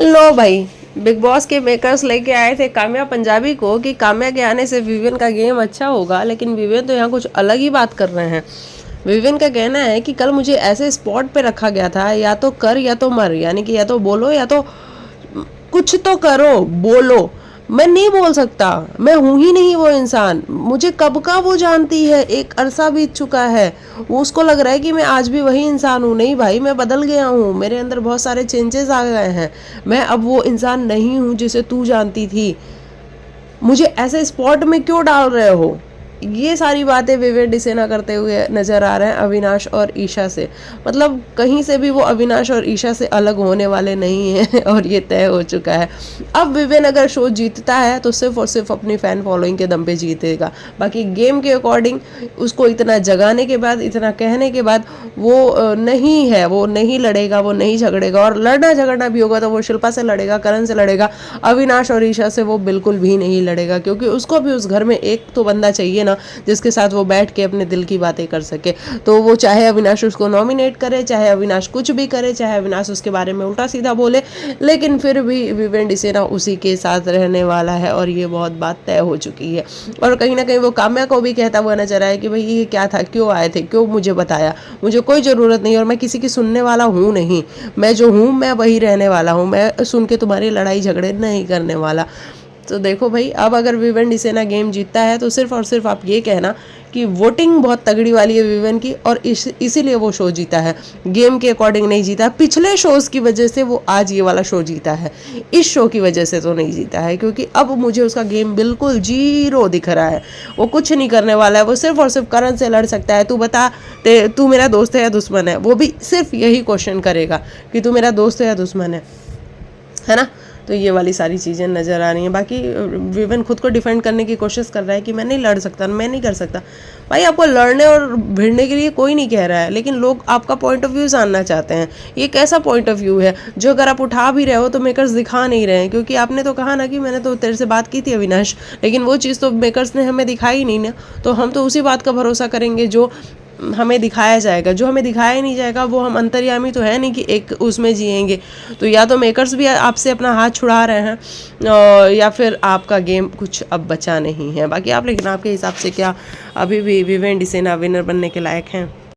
लो भाई, big boss के makers लेके आए थे काम्या पंजाबी को कि काम्या के आने से विवियन का गेम अच्छा होगा, लेकिन विवियन तो यहाँ कुछ अलग ही बात कर रहे हैं। विवियन का कहना है कि कल मुझे ऐसे स्पॉट पे रखा गया था, या तो कर या तो मर, यानी कि या तो बोलो या तो कुछ तो करो, बोलो। मैं नहीं बोल सकता, मैं हूं ही नहीं वो इंसान। मुझे कब का वो जानती है, एक अरसा बीत चुका है। वो उसको लग रहा है कि मैं आज भी वही इंसान हूँ। नहीं भाई, मैं बदल गया हूँ, मेरे अंदर बहुत सारे चेंजेस आ गए हैं। मैं अब वो इंसान नहीं हूँ जिसे तू जानती थी। मुझे ऐसे स्पॉट में क्यों डाल रहे हो? ये सारी बातें विवेक डिसेना करते हुए नजर आ रहे हैं अविनाश और ईशा से। मतलब कहीं से भी वो अविनाश और ईशा से अलग होने वाले नहीं हैं और ये तय हो चुका है। अब विवेक अगर शो जीतता है तो सिर्फ और सिर्फ अपनी फैन फॉलोइंग के दम पे जीतेगा। बाकी गेम के अकॉर्डिंग उसको इतना जगाने के बाद, इतना कहने के बाद वो नहीं है, वो नहीं लड़ेगा, वो नहीं झगड़ेगा। और लड़ना झगड़ना भी होगा तो वो शिल्पा से लड़ेगा, करण से लड़ेगा। अविनाश और ईशा से वो बिल्कुल भी नहीं लड़ेगा, क्योंकि उसको भी उस घर में एक तो बंदा चाहिए ना जिसके साथ वो बैठ के अपने दिल की बातें कर सके। तो वो चाहे अविनाश उसको नॉमिनेट करे, चाहे अविनाश कुछ भी करे, चाहे अविनाश उसके बारे में उल्टा सीधा बोले, लेकिन फिर भी विवेक डिसेना उसी के साथ रहने वाला है और ये बहुत बात तय हो चुकी है। और कहीं ना कहीं वो काम्या को भी कहता हुआ नजर आया कि भाई ये क्या था, क्यों आए थे, क्यों मुझे बताया, मुझे कोई ज़रूरत नहीं और मैं किसी की सुनने वाला हूँ नहीं। मैं जो हूँ मैं वही रहने वाला हूँ, मैं सुन के तुम्हारी लड़ाई झगड़े नहीं करने वाला। तो देखो भाई, अब अगर विवेक डिसेना गेम जीतता है तो सिर्फ और सिर्फ आप ये कहना कि वोटिंग बहुत तगड़ी वाली है विवेक की, और इसीलिए वो शो जीता है। गेम के अकॉर्डिंग नहीं जीता, पिछले शोज की वजह से वो आज ये वाला शो जीता है, इस शो की वजह से तो नहीं जीता है। क्योंकि अब मुझे उसका गेम बिल्कुल जीरो दिख रहा है। वो कुछ नहीं करने वाला है, वो सिर्फ और सिर्फ करण से लड़ सकता है। तू बता, तू मेरा दोस्त है या दुश्मन है? वो भी सिर्फ यही क्वेश्चन करेगा कि तू मेरा दोस्त है या दुश्मन है ना? तो ये वाली सारी चीज़ें नज़र आ रही हैं। बाकी विवेक खुद को डिफेंड करने की कोशिश कर रहा है कि मैं नहीं लड़ सकता, मैं नहीं कर सकता। भाई, आपको लड़ने और भिड़ने के लिए कोई नहीं कह रहा है, लेकिन लोग आपका पॉइंट ऑफ व्यू जानना चाहते हैं। ये कैसा पॉइंट ऑफ व्यू है जो अगर आप उठा भी रहे हो तो मेकर्स दिखा नहीं रहे हैं? क्योंकि आपने तो कहा ना कि मैंने तो तेरे से बात की थी अविनाश, लेकिन वो चीज़ तो मेकर्स ने हमें दिखाई नहीं ना। तो हम तो उसी बात का भरोसा करेंगे जो हमें दिखाया जाएगा। जो हमें दिखाया नहीं जाएगा वो हम अंतर्यामी तो है नहीं कि एक उसमें जिएंगे। तो या तो मेकर्स भी आपसे अपना हाथ छुड़ा रहे हैं या फिर आपका गेम कुछ अब बचा नहीं है। बाकी आप, लेकिन आपके हिसाब से क्या अभी भी विवेक डिसेना विनर बनने के लायक हैं?